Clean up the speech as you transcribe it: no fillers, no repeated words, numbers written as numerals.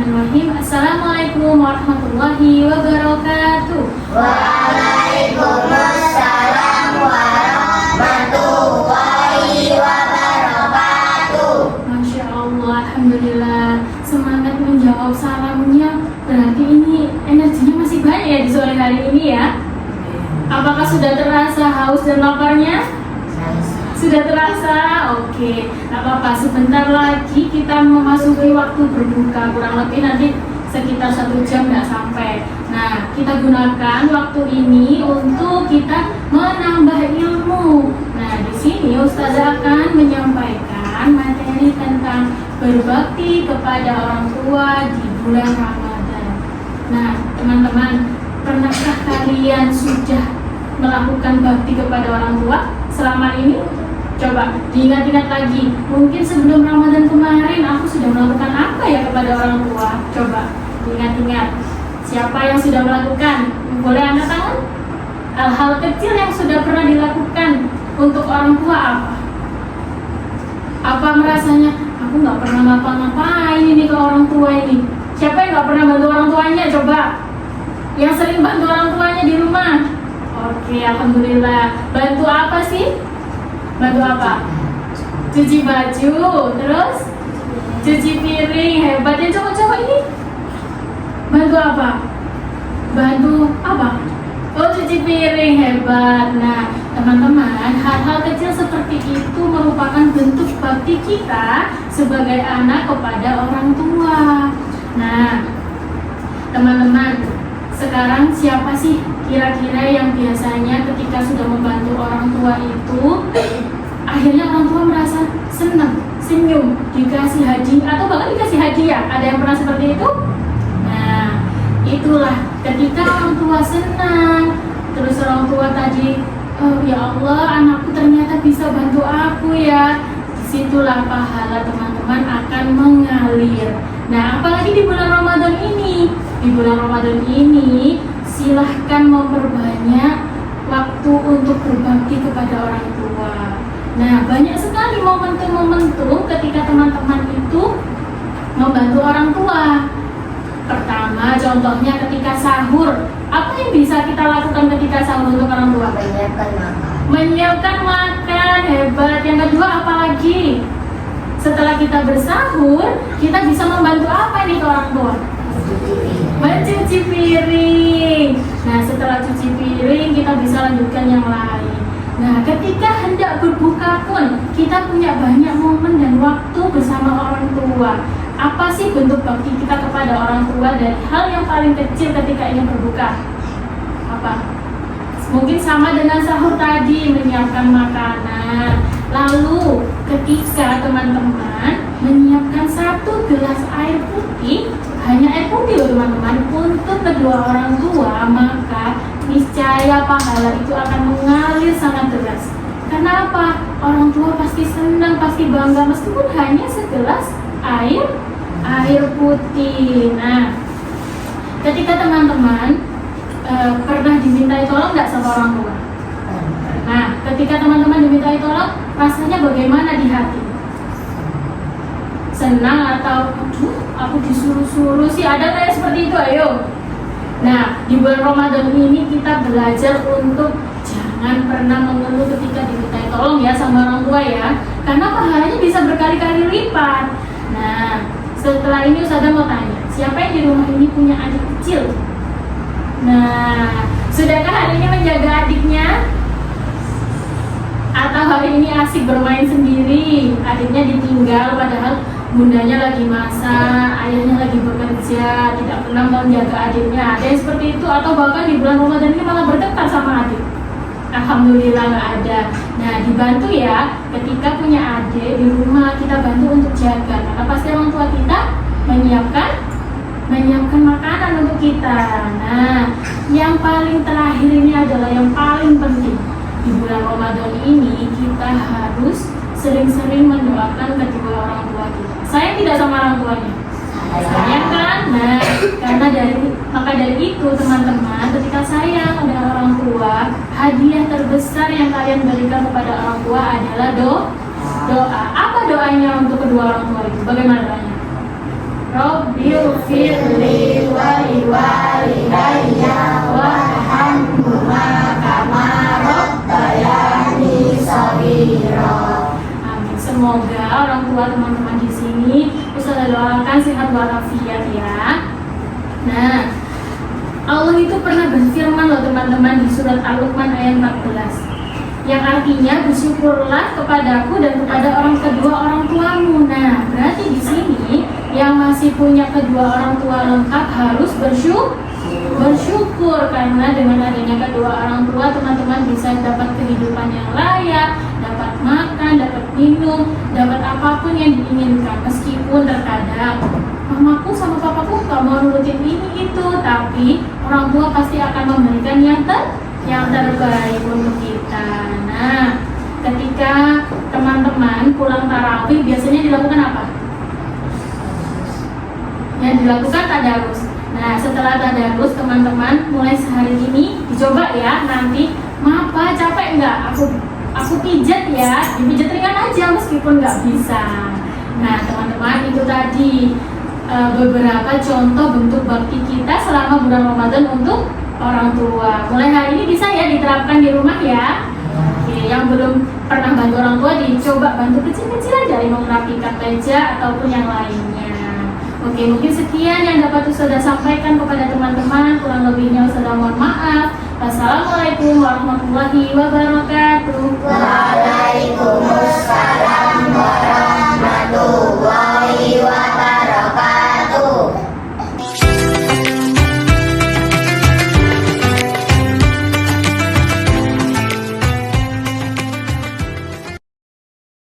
Bismillahirrahmanirrahim. Assalamualaikum warahmatullahi wabarakatuh. Waalaikumsalam warahmatullahi wabarakatuh. Masya Allah, Alhamdulillah. Semangat menjawab salamnya. Berarti ini energinya masih banyak ya di sore hari ini ya. Apakah sudah terasa haus dan laparnya? Sudah terasa? Oke, tak apa-apa. Sebentar lagi kita memasuki waktu berbuka. Kurang lebih nanti sekitar 1 jam nggak sampai. Nah, kita gunakan waktu ini untuk kita menambah ilmu. Nah, di sini Ustazah akan menyampaikan materi tentang berbakti kepada orang tua di bulan Ramadan. Nah, teman-teman, pernahkah kalian sudah melakukan bakti kepada orang tua selama ini? Coba diingat-ingat lagi. Mungkin sebelum Ramadan kemarin aku sudah melakukan apa ya kepada orang tua? Coba diingat-ingat. Siapa yang sudah melakukan? Boleh angkat tangan? Hal-hal kecil yang sudah pernah dilakukan untuk orang tua apa? Apa merasanya aku nggak pernah ngapa-ngapain ini ke orang tua ini? Siapa yang nggak pernah bantu orang tuanya? Coba. Yang sering bantu orang tuanya di rumah? Oke, alhamdulillah. Bantu apa sih? Bantu apa? Cuci baju, terus cuci piring. Hebat ya cowok-cowok ini. Bantu apa? Bantu apa? Oh, cuci piring, hebat. Nah, teman-teman, hal-hal kecil seperti itu merupakan bentuk bakti kita sebagai anak kepada orang tua. Nah, teman-teman, sekarang siapa sih kira-kira yang biasanya ketika sudah membantu orang tua itu akhirnya orang tua merasa senang, senyum, dikasih hadiah atau bahkan dikasih hadiah? Ada yang pernah seperti itu? Nah, itulah ketika orang tua senang, terus orang tua tadi, oh ya Allah, anakku ternyata bisa bantu aku ya. Disitulah pahala teman-teman akan mengalir. Nah, apalagi di bulan Ramadan ini. Di bulan Ramadan ini silahkan memperbanyak waktu untuk berbakti kepada orang tua. Nah, banyak sekali momentum-momentum ketika teman-teman itu membantu orang tua. Pertama, contohnya ketika sahur. Apa yang bisa kita lakukan ketika sahur untuk orang tua? Menyiapkan makan. Menyiapkan makan, hebat. Yang kedua, apa lagi? Setelah kita bersahur, kita bisa membantu apa ini ke orang tua? Mencuci piring. Nah, setelah cuci piring, kita bisa lanjutkan yang lain. Nah, ketika hendak berbuka pun, kita punya banyak momen dan waktu bersama orang tua. Apa sih bentuk bakti kita kepada orang tua dari hal yang paling kecil ketika ingin berbuka? Apa? Mungkin sama dengan sahur tadi, menyiapkan makanan. Lalu, ketika teman-teman menyiapkan 1 gelas air putih, hanya air putih loh teman-teman, untuk kedua orang tua, maka niscaya pahala itu akan mengalir sangat deras. Kenapa? Orang tua pasti senang, pasti bangga meskipun hanya segelas air putih. Nah, ketika teman-teman pernah dimintai tolong nggak sama orang tua? Nah, ketika teman-teman dimintai tolong, rasanya bagaimana di hati? Senang atau aduh, aku disuruh-suruh sih? Ada kayak seperti itu? Ayo. Nah, di bulan Ramadan ini kita belajar untuk jangan pernah mengeluh ketika dimintai tolong ya sama orang tua ya, karena pahalanya bisa berkali-kali lipat. Nah, setelah ini Ustazah mau tanya, siapa yang di rumah ini punya adik kecil? Nah, sudahkah hari ini menjaga adiknya? Atau hari ini asik bermain sendiri? Adiknya ditinggal padahal bundanya lagi masak, ayahnya lagi bekerja, tidak pernah menjaga adiknya. Ada yang seperti itu, atau bahkan di bulan Ramadan ini malah berdekat sama adik. Alhamdulillah nggak ada. Nah, dibantu ya, ketika punya adik di rumah kita bantu untuk jaga, karena pasti orang tua kita menyiapkan makanan untuk kita. Nah, yang paling terakhir ini adalah yang paling penting. Di bulan Ramadan ini kita harus sering-sering mendoakan kedua orang tua kita. Sayang tidak sama orang tuanya? Sayang kan? Nah, karena dari itu teman-teman, ketika sayang dengan orang tua, hadiah terbesar yang kalian berikan kepada orang tua adalah doa. Apa doanya untuk kedua orang tua itu? Bagaimana doanya? Rabbil tua teman-teman di sini. Ustazah doakan sehat walafiat ya. Nah, Allah itu pernah berfirman loh teman-teman di surat Al-Luqman ayat 14. Yang artinya bersyukurlah kepadaku dan kepada kedua orang tuamu. Nah, berarti di sini yang masih punya kedua orang tua lengkap harus bersyukur karena dengan adanya kedua orang tua teman-teman bisa dapat kehidupan yang layak, dapat makan, dapat minum, dapat apapun yang diinginkan. Meskipun terkadang mamaku sama papaku gak mau nurutin ini itu, tapi orang tua pasti akan memberikan yang terbaik untuk kita. Nah, ketika teman-teman pulang tarawih biasanya dilakukan apa? Yang dilakukan tadarus. Nah, setelah tadarus teman-teman mulai sehari ini dicoba ya. Nanti, maaf Pak, capek nggak? Aku pijat ya. Dipijat ringan aja meskipun nggak bisa. Nah, teman-teman itu tadi beberapa contoh bentuk bakti kita selama bulan Ramadan untuk orang tua. Mulai hari ini bisa ya diterapkan di rumah ya. Oke, yang belum pernah bantu orang tua dicoba bantu kecil-kecil aja, merapikan meja ataupun yang lainnya. Oke, mungkin sekian yang dapat Ustazah sampaikan kepada teman-teman. Kurang lebihnya Ustazah mohon maaf. Wassalamualaikum warahmatullahi wabarakatuh. Waalaikumsalam warahmatullahi wabarakatuh.